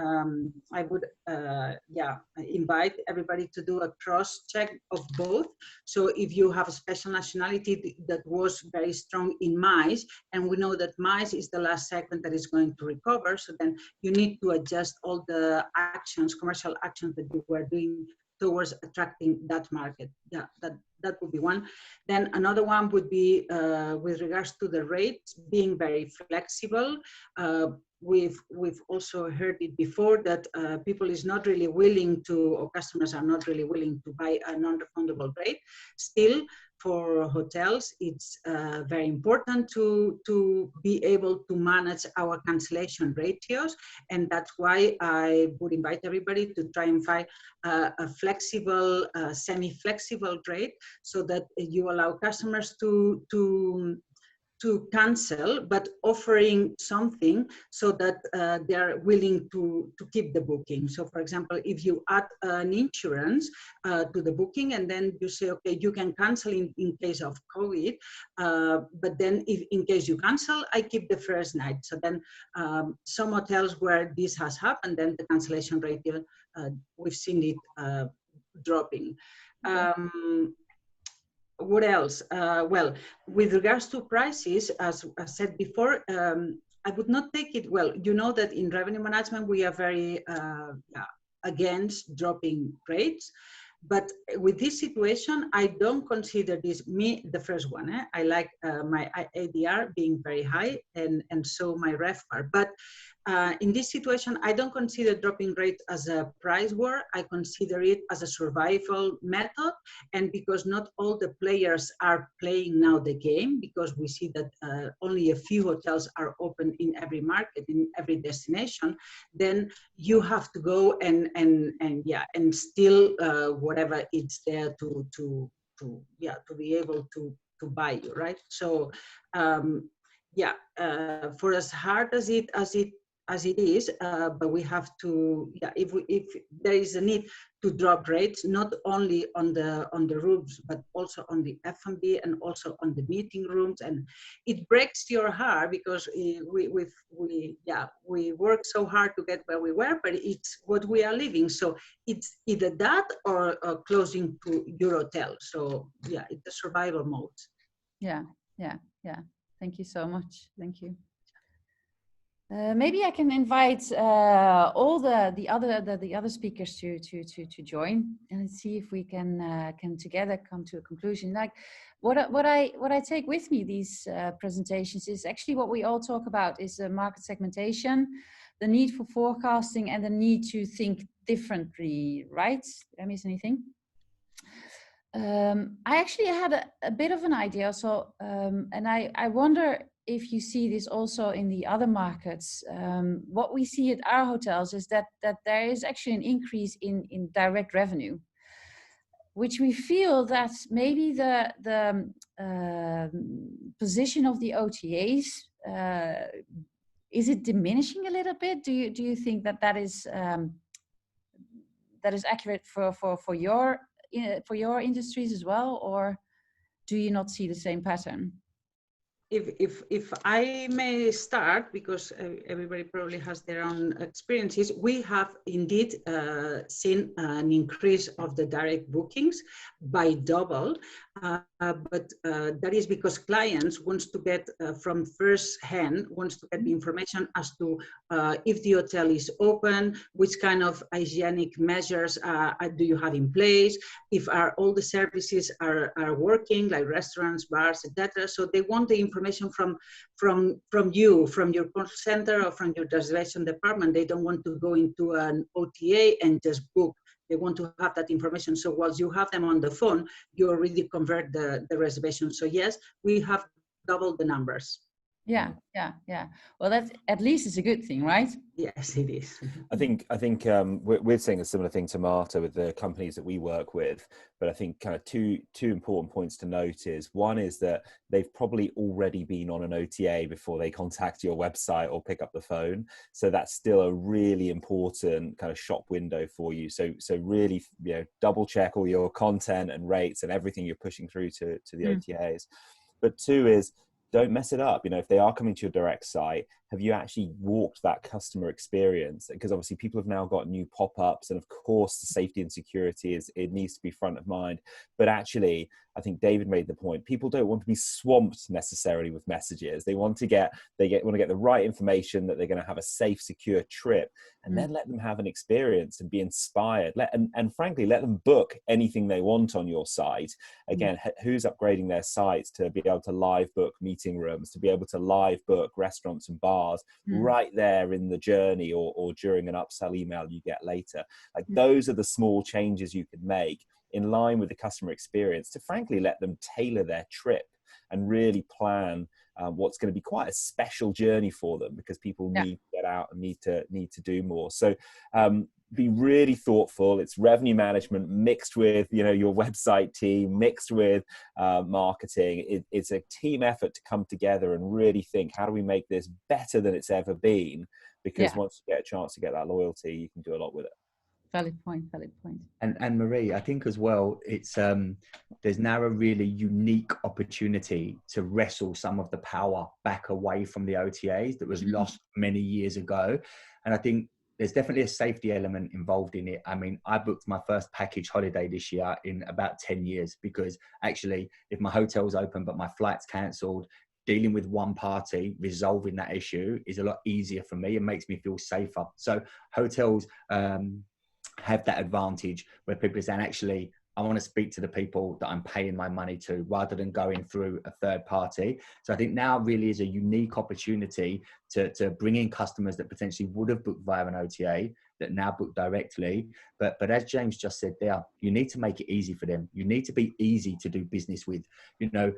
invite everybody to do a cross check of both. So if you have a special nationality that was very strong in MICE, and we know that MICE is the last segment that is going to recover, so then you need to adjust all the actions, commercial actions that you were doing towards attracting that market. Yeah, that would be one. Then another one would be with regards to the rates being very flexible. We've also heard it before that people is not really willing to, or customers are not really willing to buy a non-refundable rate. Still, for hotels, it's very important to be able to manage our cancellation ratios. And that's why I would invite everybody to try and find a flexible, semi-flexible rate, so that you allow customers to cancel, but offering something so that they are willing to keep the booking. So for example, if you add an insurance to the booking, and then you say, okay, you can cancel in case of COVID, but then if in case you cancel, I keep the first night. So then some hotels where this has happened, then the cancellation rate, we've seen it dropping. What else? Well, with regards to prices, as I said before, I would not take it well. You know that in revenue management we are very against dropping rates. But with this situation, I don't consider this, the first one. I like my ADR being very high and so my RevPAR. But in this situation, I don't consider dropping rate as a price war. I consider it as a survival method. And because not all the players are playing now the game, because we see that only a few hotels are open in every market, in every destination, then you have to go and still whatever it's there to be able to buy you, right? So for as hard as it is, but we have to, if there is a need to drop rates, not only on the rooms, but also on the F&B and also on the meeting rooms. And it breaks your heart because we work so hard to get where we were, but it's what we are living. So it's either that or closing to your hotel. So yeah, it's a survival mode. Yeah. Thank you so much. Thank you. Maybe I can invite all the other speakers to join and see if we can together come to a conclusion. Like what I take with me these presentations is actually what we all talk about is market segmentation, the need for forecasting, and the need to think differently. Right? Did I miss anything? I actually had a bit of an idea. So and I wonder if you see this also in the other markets. What we see at our hotels is that there is actually an increase in direct revenue, which we feel that maybe the position of the OTAs, is it diminishing a little bit? Do you think that is accurate for your industries as well, or do you not see the same pattern? If I may start, because everybody probably has their own experiences, we have indeed seen an increase of the direct bookings by double, but that is because clients wants to get from first hand, wants to get the information as to if the hotel is open, which kind of hygienic measures do you have in place, if all the services are working, like restaurants, bars, etc. So they want the information from you, from your call center or from your reservation department. They don't want to go into an OTA and just book. They want to have that information. So once you have them on the phone, you already convert the reservation. So yes, we have doubled the numbers. Yeah. Well, that at least is a good thing, right? Yes, it is. I think we're saying a similar thing to Marta with the companies that we work with, but I think kind of two important points to note is, one is that they've probably already been on an OTA before they contact your website or pick up the phone. So that's still a really important kind of shop window for you. So really, double check all your content and rates and everything you're pushing through to the OTAs. But two is, don't mess it up. If they are coming to your direct site, have you actually walked that customer experience? Because obviously people have now got new pop-ups, and of course the safety and security it needs to be front of mind. But actually, I think David made the point, people don't want to be swamped necessarily with messages. They want to get the right information, that they're going to have a safe, secure trip, and then let them have an experience and be inspired. And frankly, let them book anything they want on your site. Again, who's upgrading their sites to be able to live book meeting rooms, to be able to live book restaurants and bars right there in the journey, or during an upsell email you get later. Like those are the small changes you can make in line with the customer experience to frankly let them tailor their trip and really plan what's going to be quite a special journey for them, because people need to get out and need to do more. So be really thoughtful. It's revenue management mixed with your website team, mixed with marketing. It's a team effort to come together and really think, how do we make this better than it's ever been? Because once you get a chance to get that loyalty, you can do a lot with it. Valid point. And Annemarie, I think as well, it's there's now a really unique opportunity to wrestle some of the power back away from the OTAs that was lost many years ago. And I think there's definitely a safety element involved in it. I mean, I booked my first package holiday this year in about 10 years, because actually if my hotel's open but my flight's cancelled, dealing with one party, resolving that issue is a lot easier for me and makes me feel safer. So hotels have that advantage where people are saying, actually, I want to speak to the people that I'm paying my money to rather than going through a third party. So I think now really is a unique opportunity to bring in customers that potentially would have booked via an OTA that now book directly. But as James just said there, you need to make it easy for them. You need to be easy to do business with. You know,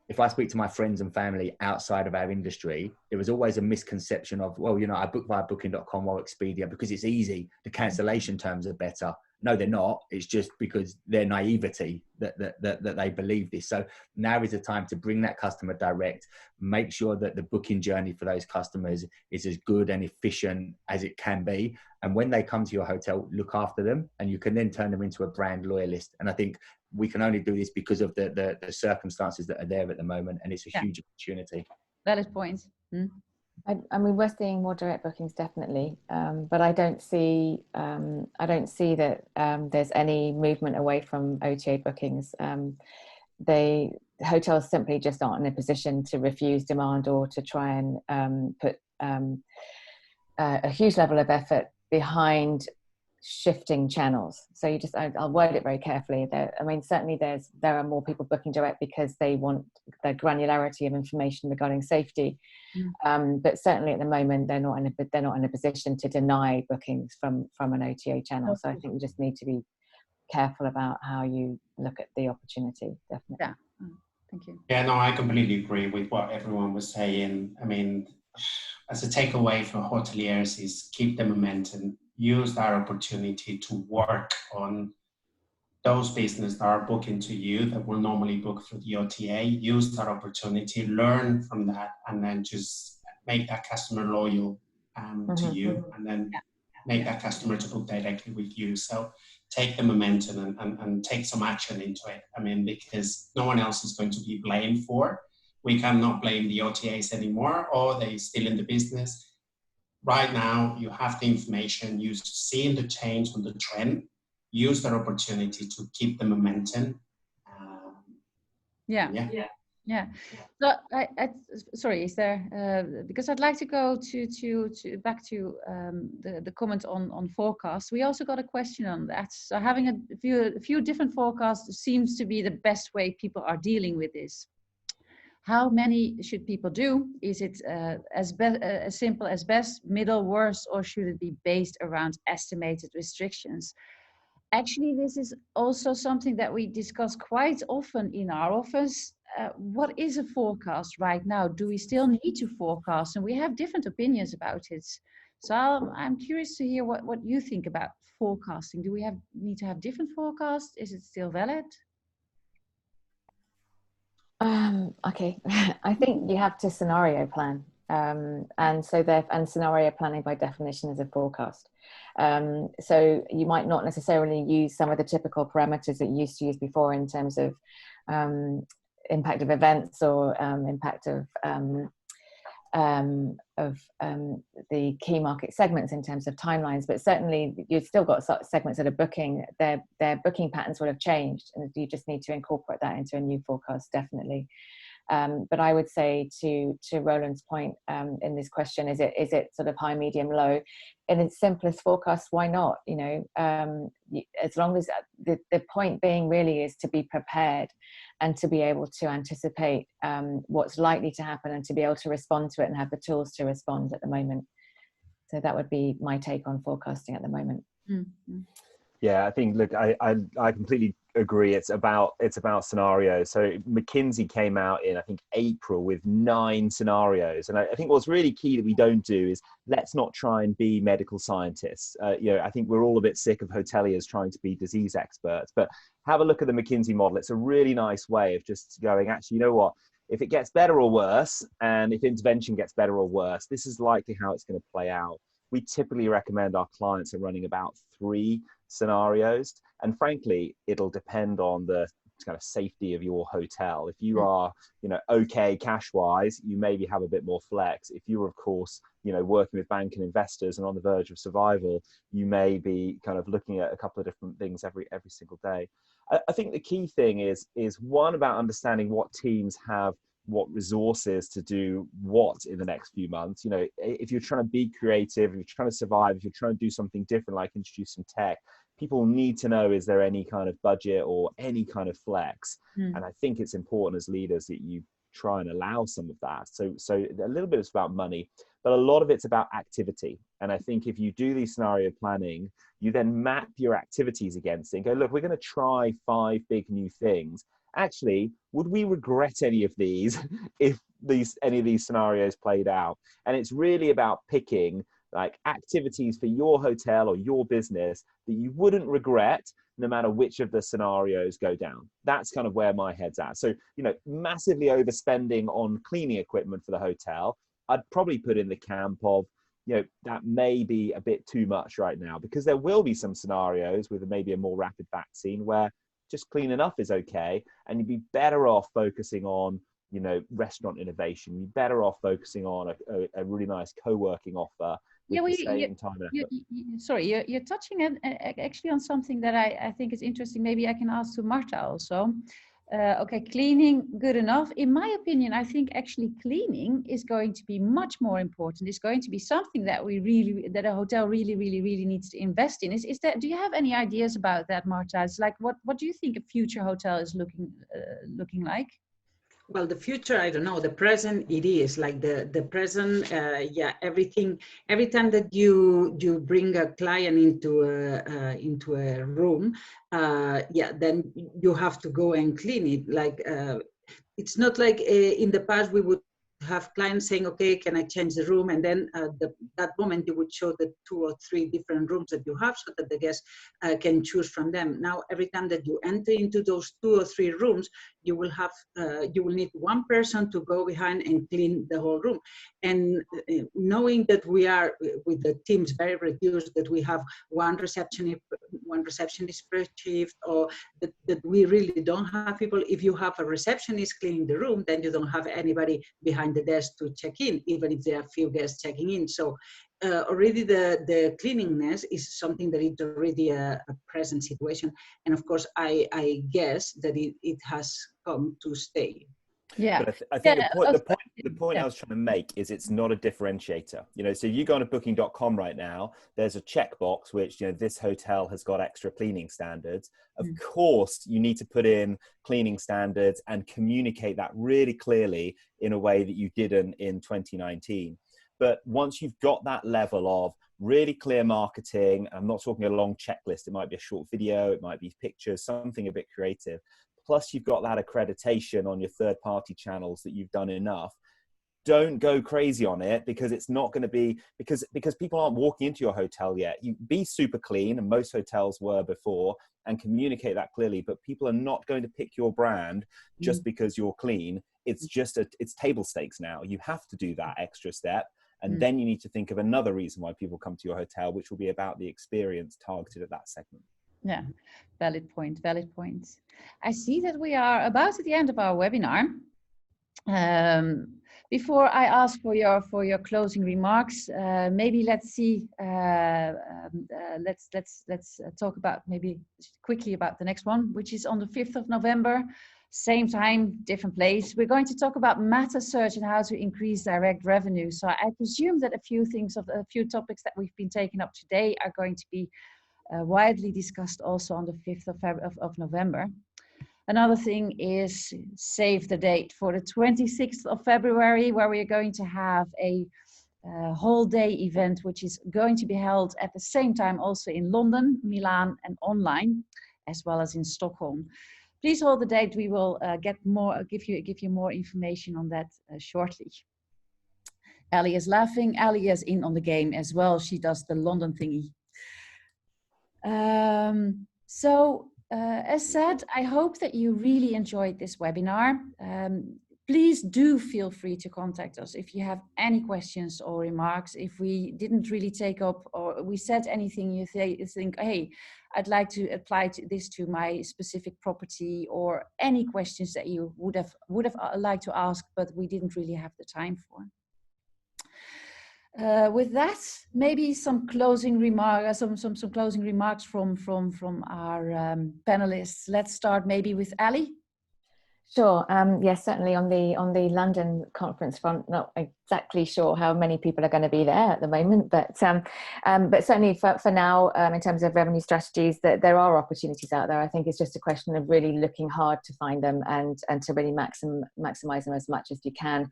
if I speak to my friends and family outside of our industry, there was always a misconception of, well, you know, I book via booking.com or Expedia because it's easy. The cancellation terms are better. No, they're not. It's just because their naivety that they believe this. So now is the time to bring that customer direct, make sure that the booking journey for those customers is as good and efficient as it can be. And when they come to your hotel, look after them, and you can then turn them into a brand loyalist. And I think we can only do this because of the circumstances that are there at the moment. And it's a huge opportunity. That is point. I mean, we're seeing more direct bookings, definitely, but I don't see that there's any movement away from OTA bookings. The hotels simply just aren't in a position to refuse demand or to try and put a huge level of effort behind shifting channels. So you just, I'll word it very carefully. I mean, certainly there are more people booking direct because they want the granularity of information regarding safety. But certainly at the moment they're not in a position to deny bookings from an OTA channel. So I think we just need to be careful about how you look at the opportunity. Definitely. Yeah. Thank you. Yeah, no, I completely agree with what everyone was saying. I mean, as a takeaway for hoteliers is keep the momentum. Use that opportunity to work on those businesses that are booking to you that will normally book through the OTA. Use that opportunity, learn from that, and then just make that customer loyal to you, and then make that customer to book directly with you. So take the momentum and take some action into it. I mean, because no one else is going to be blamed for. We cannot blame the OTAs anymore, or they're still in the business. Right now, you have the information, you're seeing the change on the trend, use that opportunity to keep the momentum. Yeah. So sorry, is there, because I'd like to go back to the comment on forecasts. We also got a question on that. So having a few different forecasts seems to be the best way people are dealing with this. How many should people do? Is it as simple as best, middle, worst, or should it be based around estimated restrictions? Actually, this is also something that we discuss quite often in our office. What is a forecast right now? Do we still need to forecast? And we have different opinions about it. So I'm curious to hear what you think about forecasting. Do we need to have different forecasts? Is it still valid? Okay, I think you have to scenario plan, and scenario planning by definition is a forecast. So you might not necessarily use some of the typical parameters that you used to use before in terms of impact of events or impact of the key market segments in terms of timelines, but certainly you've still got segments that are booking. Their booking patterns will have changed, and you just need to incorporate that into a new forecast, definitely. But I would say to Roland's point in this question, is it sort of high, medium, low? In its simplest forecast, why not? You know, as long as the point being really is to be prepared and to be able to anticipate what's likely to happen and to be able to respond to it and have the tools to respond at the moment. So that would be my take on forecasting at the moment. Mm-hmm. Yeah, I think, look, I completely agree. It's about scenarios. So McKinsey came out in, I think, April with 9 scenarios. And I think what's really key that we don't do is let's not try and be medical scenarists. You know, I think we're all a bit sick of hoteliers trying to be disease experts, but have a look at the McKinsey model. It's a really nice way of just going, actually, you know what? If it gets better or worse, and if intervention gets better or worse, this is likely how it's going to play out. We typically recommend our clients are running about 3 scenarios, and frankly it'll depend on the kind of safety of your hotel. If you are, you know, okay cash wise, you maybe have a bit more flex. If you're, of course, you know, working with bank and investors and on the verge of survival, you may be kind of looking at a couple of different things every single day. I think the key thing is one, about understanding what teams have what resources to do what in the next few months. You know, if you're trying to be creative, if you're trying to survive, if you're trying to do something different, like introduce some tech, people need to know, is there any kind of budget or any kind of flex? And I think it's important as leaders that you try and allow some of that. So a little bit is about money, but a lot of it's about activity. And I think if you do these scenario planning, you then map your activities against it and go, look, we're going to try 5 big new things. Actually, would we regret any of these if any of these scenarios played out? And it's really about picking like activities for your hotel or your business that you wouldn't regret no matter which of the scenarios go down. That's kind of where my head's at. So, you know, massively overspending on cleaning equipment for the hotel, I'd probably put in the camp of, you know, that may be a bit too much right now, because there will be some scenarios with maybe a more rapid vaccine where just clean enough is okay. And you'd be better off focusing on, you know, restaurant innovation. You'd be better off focusing on a really nice co-working offer. Yeah, you're touching actually on something that I think is interesting. Maybe I can ask to Marta also. Okay, cleaning, good enough. In my opinion, I think actually cleaning is going to be much more important. It's going to be something that that a hotel really needs to invest in. Is that? Do you have any ideas about that, Marta? It's like, what do you think a future hotel is looking like? Well, the future, I don't know. The present, it is like the present. Yeah, everything. Every time that you bring a client into a room, yeah, then you have to go and clean it. Like it's not like in the past we would have clients saying, okay, can I change the room? And then that moment you would show the 2 or 3 different rooms that you have so that the guests can choose from them. Now, every time that you enter into those 2 or 3 rooms, you will need one person to go behind and clean the whole room. And knowing that we are with the teams very reduced, that we have one receptionist per shift, or that we really don't have people. If you have a receptionist cleaning the room, then you don't have anybody behind the desk to check in, even if there are few guests checking in. So already the cleanliness is something that is already a present situation. And of course, I guess that it has come to stay. Yeah, but I think the point I was trying to make is it's not a differentiator. You know, so if you go on to booking.com right now, there's a checkbox which, you know, this hotel has got extra cleaning standards. Of course, you need to put in cleaning standards and communicate that really clearly in a way that you didn't in 2019. But once you've got that level of really clear marketing, I'm not talking a long checklist, it might be a short video, it might be pictures, something a bit creative. Plus you've got that accreditation on your third-party channels that you've done enough. Don't go crazy on it, because it's not going to be, because people aren't walking into your hotel yet. You be super clean, and most hotels were before, and communicate that clearly, but people are not going to pick your brand just because you're clean. It's just it's table stakes now. You have to do that extra step. And then you need to think of another reason why people come to your hotel, which will be about the experience targeted at that segment. Yeah, valid point. I see that we are about at the end of our webinar. Before I ask for your closing remarks, maybe let's see. Let's talk about maybe quickly about the next one, which is on the 5th of November. Same time, different place. We're going to talk about meta search and how to increase direct revenue. So I presume that a few topics that we've been taking up today are going to be widely discussed also on the 5th of November. Another thing is save the date for the 26th of February, where we are going to have a whole day event, which is going to be held at the same time also in London, Milan, and online, as well as in Stockholm. Please hold the date. We will give you more information on that shortly. Ali is laughing. Ali is in on the game as well. She does the London thingy. As said, I hope that you really enjoyed this webinar. Please do feel free to contact us if you have any questions or remarks. If we didn't really take up or we said anything you think, hey, I'd like to apply this to my specific property, or any questions that you would have liked to ask, but we didn't really have the time for. With that, maybe some closing remarks, some closing remarks from our panelists. Let's start maybe with Ali. Sure. Yes, certainly on the London conference front, not exactly sure how many people are going to be there at the moment, but certainly for now, in terms of revenue strategies, that there are opportunities out there. I think it's just a question of really looking hard to find them and to really maximize them as much as you can,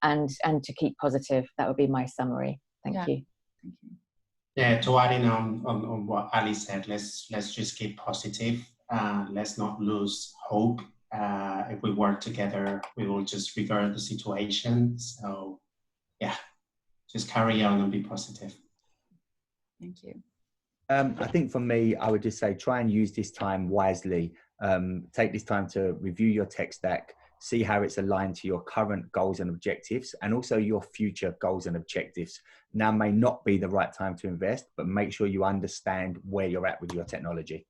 and to keep positive. That would be my summary. Thank you. Thank you. Yeah, to add in on what Ali said, let's just keep positive. Let's not lose hope. If we work together, we will just revert the situation. So yeah, just carry on and be positive. Thank you. I think for me, I would just say, try and use this time wisely. Take this time to review your tech stack, see how it's aligned to your current goals and objectives, and also your future goals and objectives. Now may not be the right time to invest, but make sure you understand where you're at with your technology.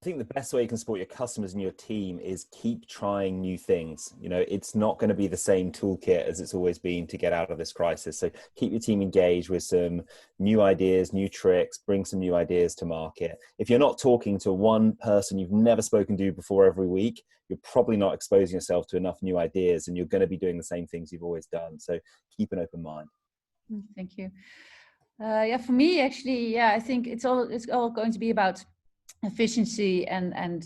I think the best way you can support your customers and your team is keep trying new things. You know, it's not going to be the same toolkit as it's always been to get out of this crisis. So keep your team engaged with some new ideas, new tricks, bring some new ideas to market. If you're not talking to one person you've never spoken to before every week, you're probably not exposing yourself to enough new ideas, and you're going to be doing the same things you've always done. So keep an open mind. Thank you. Yeah, for me, actually, yeah, I think it's all going to be about efficiency and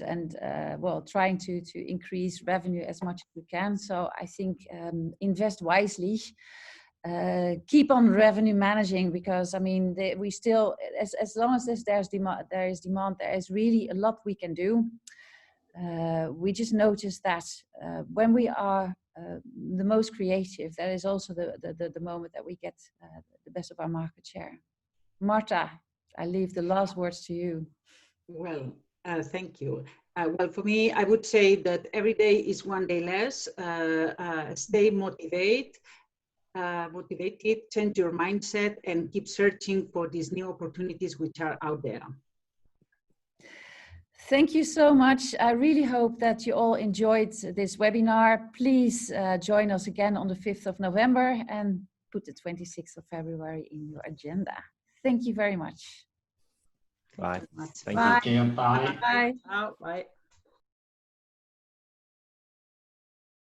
well, trying to increase revenue as much as we can. So I think invest wisely, keep on revenue managing, because I mean we still, as long as there's demand, there is really a lot we can do. We just noticed that when we are the most creative, that is also the moment that we get the best of our market share. Marta, I leave the last words to you. Well, thank you. Well, for me, I would say that every day is one day less. Stay motivated, change your mindset, and keep searching for these new opportunities which are out there. Thank you so much. I really hope that you all enjoyed this webinar. Please join us again on the 5th of November and put the 26th of February in your agenda. Thank you very much. Bye. Thank you. Bye. Bye. Bye. Bye.